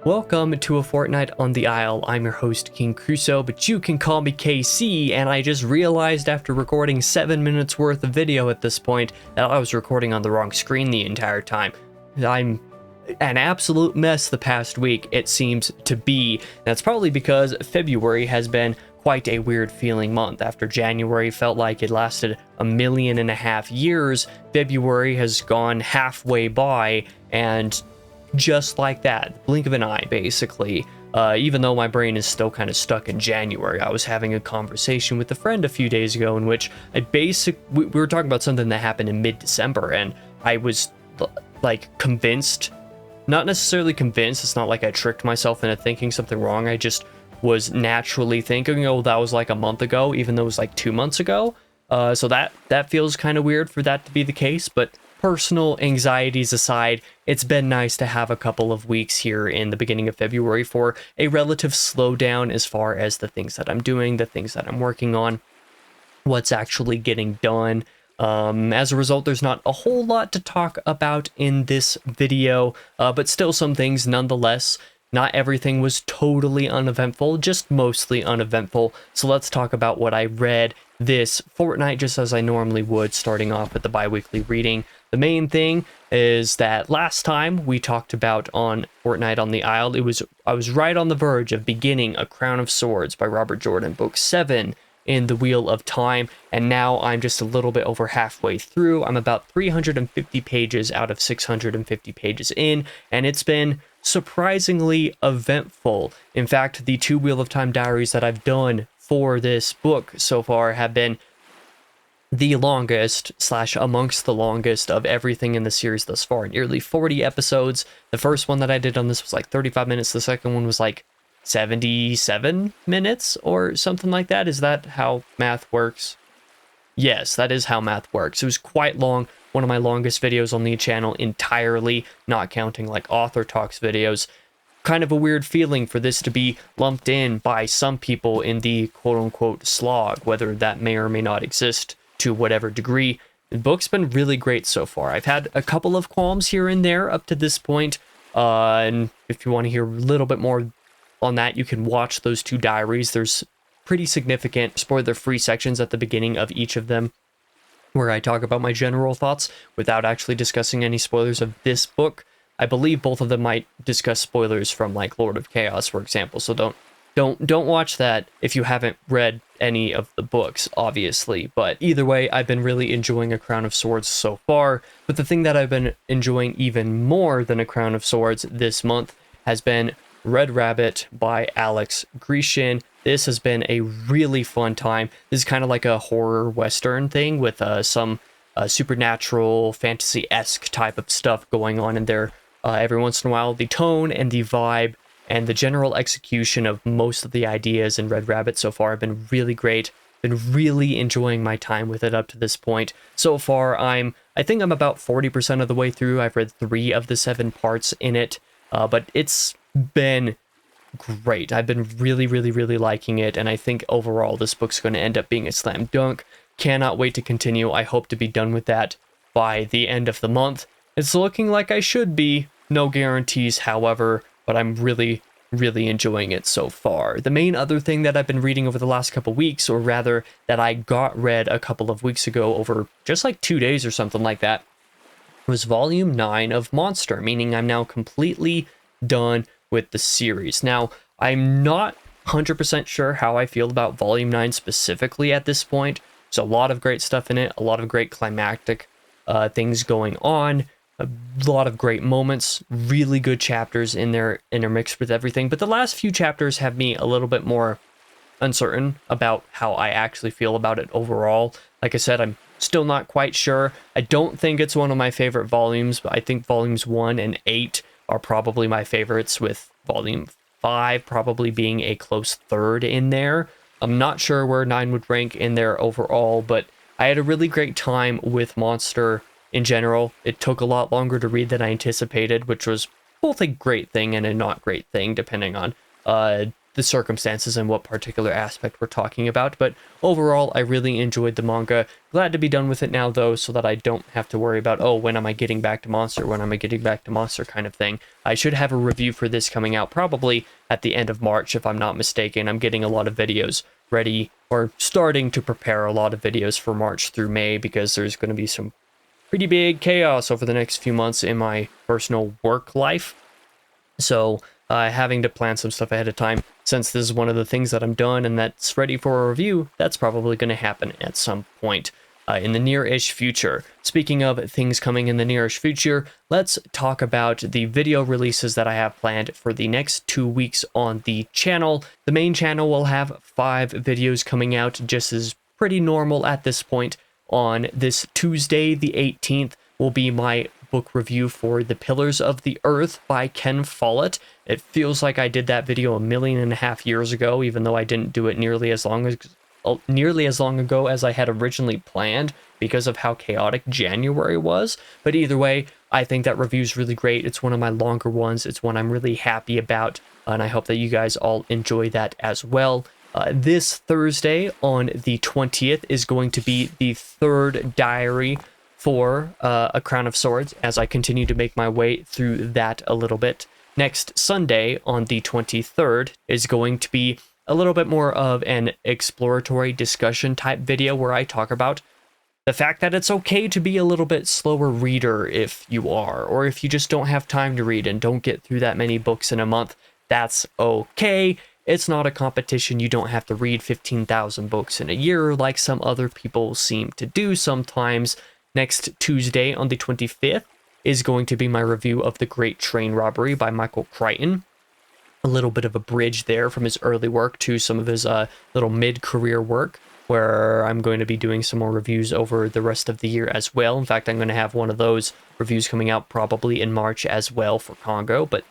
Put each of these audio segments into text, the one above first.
Welcome to a Fortnight on the Isle. I'm your host, King Crusoe, but you can call me KC, and I just realized after recording 7 minutes worth of video at this point that I was recording on the wrong screen the entire time. I'm an absolute mess the past week, it seems to be. That's probably because February has been quite a weird feeling month. After January felt like it lasted 1.5 million years, February has gone halfway by, and just like that, blink of an eye, basically. Even though my brain is still kind of stuck in January, I was having a conversation with a friend a few days ago in which we were talking about something that happened in mid-December, and I was like convinced, not necessarily convinced, it's not like I tricked myself into thinking something wrong, I just was naturally thinking, oh, that was like a month ago, even though it was like 2 months ago. So that feels kind of weird for that to be the case, but personal anxieties aside, it's been nice to have a couple of weeks here in the beginning of February for a relative slowdown as far as the things that I'm doing, the things that I'm working on, what's actually getting done. As a result, there's not a whole lot to talk about in this video, but still some things nonetheless. Not everything was totally uneventful, just mostly uneventful. So let's talk about what I read this fortnight, just as I normally would, starting off with the bi-weekly reading. The main thing is that last time we talked about on Fortnight on the Isle, I was right on the verge of beginning A Crown of Swords by Robert Jordan, book 7 in the Wheel of Time, and now I'm just a little bit over halfway through. I'm about 350 pages out of 650 pages in, and it's been surprisingly eventful. In fact, the 2 Wheel of Time diaries that I've done for this book so far have been the longest / amongst the longest of everything in the series thus far. Nearly 40 episodes. The first one that I did on this was like 35 minutes. The second one was like 77 minutes or something like that. Is that how math works? Yes, that is how math works. It was quite long. One of my longest videos on the channel entirely, not counting like author talks videos. Kind of a weird feeling for this to be lumped in by some people in the quote-unquote slog, whether that may or may not exist to whatever degree. The book's been really great so far. I've had a couple of qualms here and there up to this point, and if you want to hear a little bit more on that, you can watch those 2 diaries. There's pretty significant spoiler-free sections at the beginning of each of them where I talk about my general thoughts without actually discussing any spoilers of this book. I believe both of them might discuss spoilers from like Lord of Chaos, for example, so don't watch that if you haven't read any of the books, obviously. But either way, I've been really enjoying A Crown of Swords so far. But the thing that I've been enjoying even more than A Crown of Swords this month has been Red Rabbit by Alex Grecian. This has been a really fun time. This is kind of like a horror western thing with some supernatural, fantasy-esque type of stuff going on in there every once in a while. The tone and the vibe and the general execution of most of the ideas in Red Rabbit so far have been really great. Been really enjoying my time with it up to this point. So far, I think I'm about 40% of the way through. I've read 3 of the 7 parts in it, but it's been great. I've been really, really, really liking it, and I think overall this book's going to end up being a slam dunk. Cannot wait to continue. I hope to be done with that by the end of the month. It's looking like I should be. No guarantees, however, but I'm really, really enjoying it so far. The main other thing that I've been reading over the last couple weeks, or rather that I got read a couple of weeks ago over just like 2 days or something like that, was volume 9 of Monster, meaning I'm now completely done with the series. Now, I'm not 100% sure how I feel about volume 9 specifically at this point. There's a lot of great stuff in it, a lot of great climactic things going on, a lot of great moments, really good chapters in there intermixed with everything. But the last few chapters have me a little bit more uncertain about how I actually feel about it overall. Like I said, I'm still not quite sure. I don't think it's one of my favorite volumes, but I think volumes 1 and 8 are probably my favorites, with volume 5 probably being a close third in there. I'm not sure where 9 would rank in there overall, but I had a really great time with Monster in general. It took a lot longer to read than I anticipated, which was both a great thing and a not great thing, depending on the circumstances and what particular aspect we're talking about. But overall, I really enjoyed the manga. Glad to be done with it now, though, so that I don't have to worry about, oh, when am I getting back to Monster? When am I getting back to Monster kind of thing. I should have a review for this coming out probably at the end of March, if I'm not mistaken. I'm getting a lot of videos ready, or starting to prepare a lot of videos for March through May, because there's going to be some pretty big chaos over the next few months in my personal work life. So having to plan some stuff ahead of time, since this is one of the things that I'm done and that's ready for a review, that's probably going to happen at some point in the near-ish future. Speaking of things coming in the near-ish future, let's talk about the video releases that I have planned for the next 2 weeks on the channel. The main channel will have 5 videos coming out, just as pretty normal at this point. On this Tuesday, the 18th, will be my book review for The Pillars of the Earth by Ken Follett. It feels like I did that video 1.5 million years ago, even though I didn't do it nearly as long ago as I had originally planned, because of how chaotic January was. But either way, I think that review's really great. It's one of my longer ones. It's one I'm really happy about, and I hope that you guys all enjoy that as well. This Thursday, on the 20th, is going to be the 3rd diary for A Crown of Swords, as I continue to make my way through that a little bit. Next Sunday, on the 23rd, is going to be a little bit more of an exploratory discussion type video, where I talk about the fact that it's okay to be a little bit slower reader if you are, or if you just don't have time to read and don't get through that many books in a month. That's okay. It's not a competition. You don't have to read 15,000 books in a year like some other people seem to do sometimes. Next Tuesday, on the 25th, is going to be my review of The Great Train Robbery by Michael Crichton. A little bit of a bridge there from his early work to some of his little mid-career work, where I'm going to be doing some more reviews over the rest of the year as well. In fact, I'm going to have one of those reviews coming out probably in March as well for Congo, but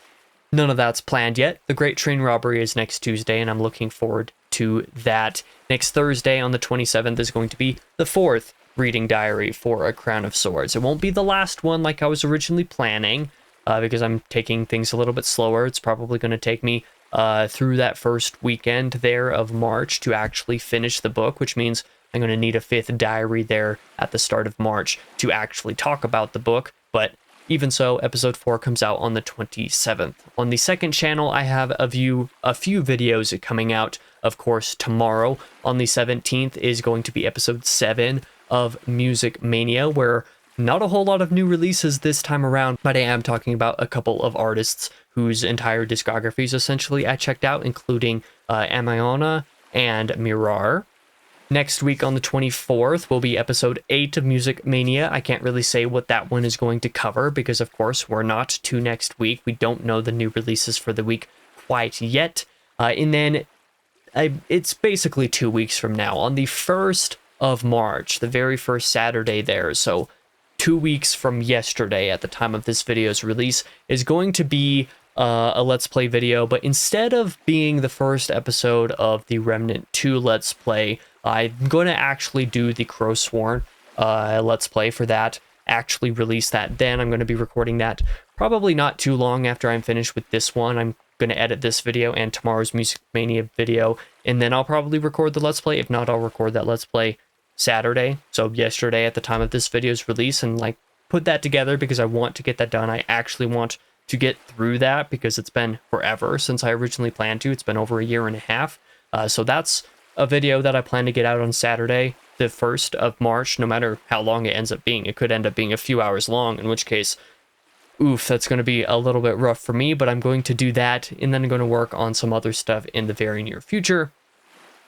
none of that's planned yet. The Great Train Robbery is next Tuesday, and I'm looking forward to that. Next Thursday, on the 27th, is going to be the 4th reading diary for A Crown of Swords. It won't be the last one like I was originally planning, because I'm taking things a little bit slower. It's probably going to take me through that first weekend there of March to actually finish the book, which means I'm going to need a 5th diary there at the start of March to actually talk about the book. But even so, episode 4 comes out on the 27th. On the second channel, I have a few videos coming out. Of course, tomorrow on the 17th is going to be episode 7 of Music Mania, where not a whole lot of new releases this time around, but I am talking about a couple of artists whose entire discographies essentially I checked out, including Amiona and Mirar. Next week on the 24th will be episode 8 of Music Mania. I can't really say what that one is going to cover, because of course we're not to next week. We don't know the new releases for the week quite yet. And then it's basically 2 weeks from now, on the 1st of March, the very first Saturday there. So 2 weeks from yesterday at the time of this video's release is going to be a Let's Play video, but instead of being the first episode of the Remnant 2 Let's Play, I'm going to actually do the Crowsworn Let's Play for that, actually release that then. I'm going to be recording that probably not too long after I'm finished with this one. I'm going to edit this video and tomorrow's Music Mania video, and then I'll probably record the Let's Play. If not, I'll record that Let's Play Saturday, so yesterday at the time of this video's release, and like put that together because I want to get that done. I actually want to get through that because it's been forever since I originally planned to. It's been over 1.5 years. So that's a video that I plan to get out on Saturday, the 1st of March, no matter how long it ends up being. It could end up being a few hours long, in which case, oof, that's going to be a little bit rough for me, but I'm going to do that, and then I'm going to work on some other stuff in the very near future.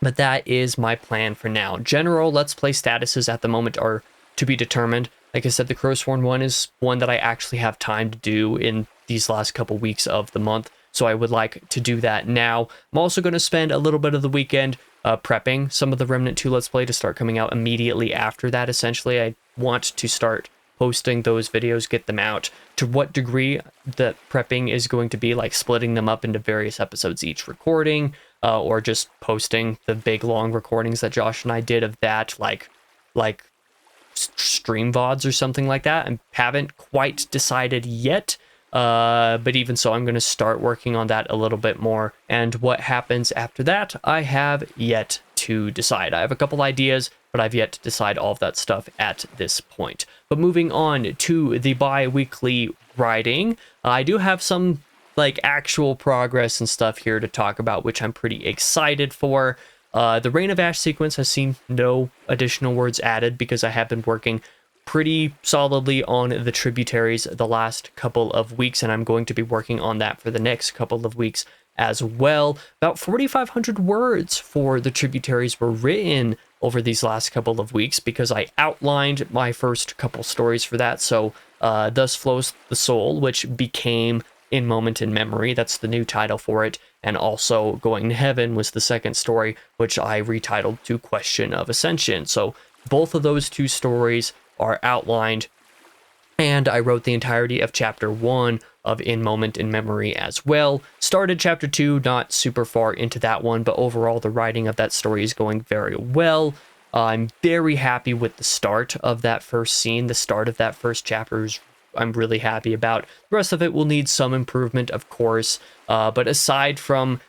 But that is my plan for now. General Let's Play statuses at the moment are to be determined. Like I said, the Crowsworn one is one that I actually have time to do in these last couple weeks of the month, so I would like to do that now. I'm also going to spend a little bit of the weekend prepping some of the Remnant 2 Let's Play to start coming out immediately after that. Essentially, I want to start posting those videos, get them out. To what degree the prepping is going to be, like splitting them up into various episodes each recording, or just posting the big long recordings that Josh and I did of that, like stream VODs or something like that. I haven't quite decided yet. But even so, I'm going to start working on that a little bit more. And what happens after that, I have yet to decide. I have a couple ideas, but I've yet to decide all of that stuff at this point. But moving on to the bi-weekly writing, I do have some like actual progress and stuff here to talk about, which I'm pretty excited for. The Rain of Ash sequence has seen no additional words added because I have been working pretty solidly on the tributaries the last couple of weeks, and I'm going to be working on that for the next couple of weeks as well. About 4,500 words for the tributaries were written over these last couple of weeks because I outlined my first couple stories for that. So Thus Flows the Soul, which became In Moment in Memory, that's the new title for it, and also Going to Heaven was the second story, which I retitled to Question of Ascension. So both of those two stories are outlined, and I wrote the entirety of chapter 1 of In Moment in Memory as well. Started chapter 2, not super far into that one, but overall the writing of that story is going very well. I'm very happy with the start of that first scene. The start of that first chapter is I'm really happy about. The rest of it will need some improvement, of course, but aside from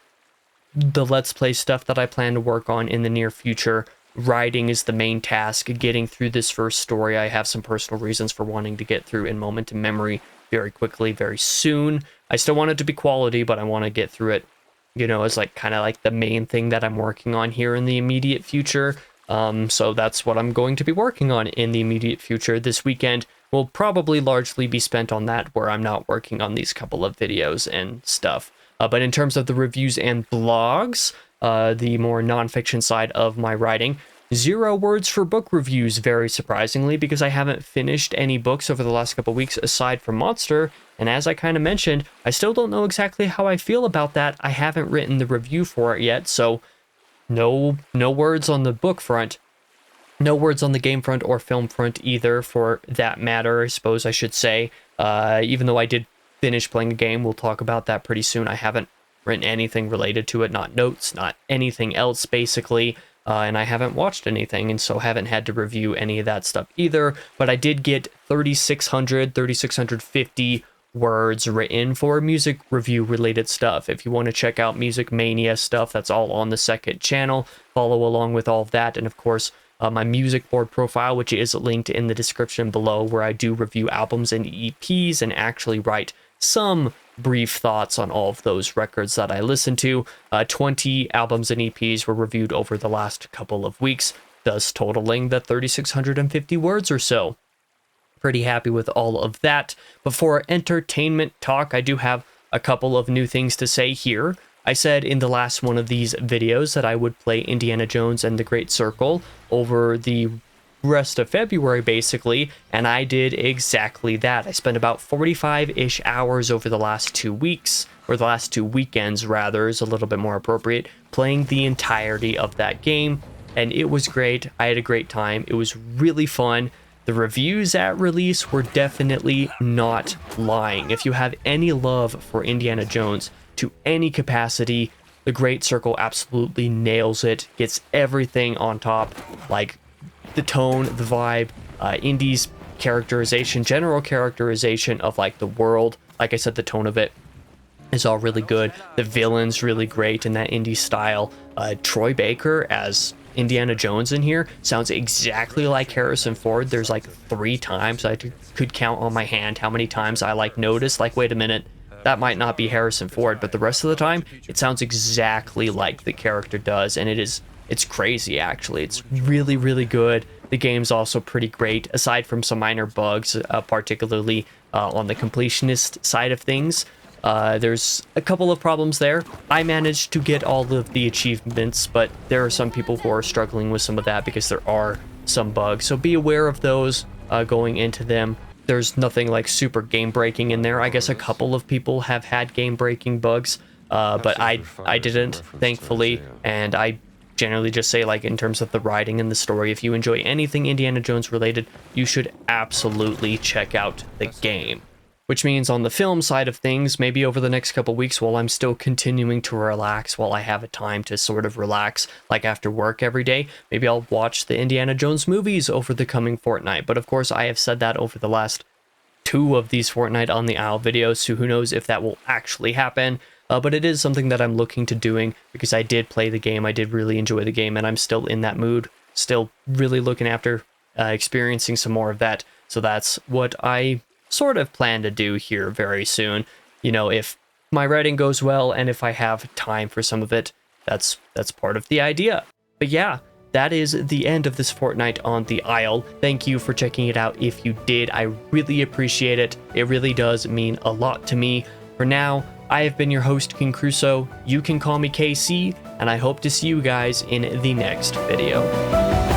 the Let's Play stuff that I plan to work on in the near future, writing is the main task. Getting through this first story, I have some personal reasons for wanting to get through In Moment in Memory very quickly, very soon. I still want it to be quality, but I want to get through it, you know, as like kind of like the main thing that I'm working on here in the immediate future. So that's what I'm going to be working on in the immediate future. This weekend will probably largely be spent on that, where I'm not working on these couple of videos and stuff. But in terms of the reviews and blogs, the more nonfiction side of my writing, 0 words for book reviews, very surprisingly, because I haven't finished any books over the last couple weeks aside from Monster, and as I kind of mentioned, I still don't know exactly how I feel about that. I haven't written the review for it yet, so no words on the book front, no words on the game front or film front either, for that matter, I suppose I should say. Even though I did finish playing a game, we'll talk about that pretty soon. I haven't written anything related to it, not notes, not anything else, basically. And I haven't watched anything, and so haven't had to review any of that stuff either. But I did get 3,650 words written for music review related stuff. If you want to check out Music Mania stuff, that's all on the second channel. Follow along with all of that, and of course, my music board profile, which is linked in the description below, where I do review albums and EPs and actually write some brief thoughts on all of those records that I listen to. 20 albums and EPs were reviewed over the last couple of weeks, thus totaling the 3,650 words or so. Pretty happy with all of that. But for entertainment talk, I do have a couple of new things to say here. I said in the last one of these videos that I would play Indiana Jones and the Great Circle over the rest of February, basically, and I did exactly that. I spent about 45-ish hours over the last 2 weeks, or the last 2 weekends rather, is a little bit more appropriate, playing the entirety of that game, and it was great. I had a great time. It was really fun. The reviews at release were definitely not lying. If you have any love for Indiana Jones to any capacity, The Great Circle absolutely nails it, gets everything on top, like the tone, the vibe, Indy's characterization, general characterization of like the world. Like I said, the tone of it is all really good. The villain's really great in that Indy style. Troy Baker as Indiana Jones in here sounds exactly like Harrison Ford. There's like 3 times I could count on my hand how many times I like noticed, like, wait a minute, that might not be Harrison Ford, but the rest of the time it sounds exactly like the character does, and it's crazy, actually. It's really, really good. The game's also pretty great, aside from some minor bugs, particularly on the completionist side of things. There's a couple of problems there. I managed to get all of the achievements, but there are some people who are struggling with some of that because there are some bugs. So be aware of those going into them. There's nothing like super game-breaking in there. I guess a couple of people have had game-breaking bugs, but I didn't, thankfully, and I generally just say, like, in terms of the writing and the story, if you enjoy anything Indiana Jones related, you should absolutely check out the game. Which means on the film side of things, maybe over the next couple weeks while I'm still continuing to relax, while I have a time to sort of relax, like after work every day, maybe I'll watch the Indiana Jones movies over the coming fortnight. But of course, I have said that over the last 2 of these Fortnite on the Isle videos, so who knows if that will actually happen. But it is something that I'm looking to doing because I did play the game, I did really enjoy the game, and I'm still in that mood, still really looking after experiencing some more of that. So that's what I sort of plan to do here very soon. You know, if my writing goes well and if I have time for some of it, that's part of the idea. But yeah, that is the end of this Fortnite on the Isle. Thank you for checking it out if you did. I really appreciate it. It really does mean a lot to me. For now, I have been your host, King Crusoe. You can call me KC, and I hope to see you guys in the next video.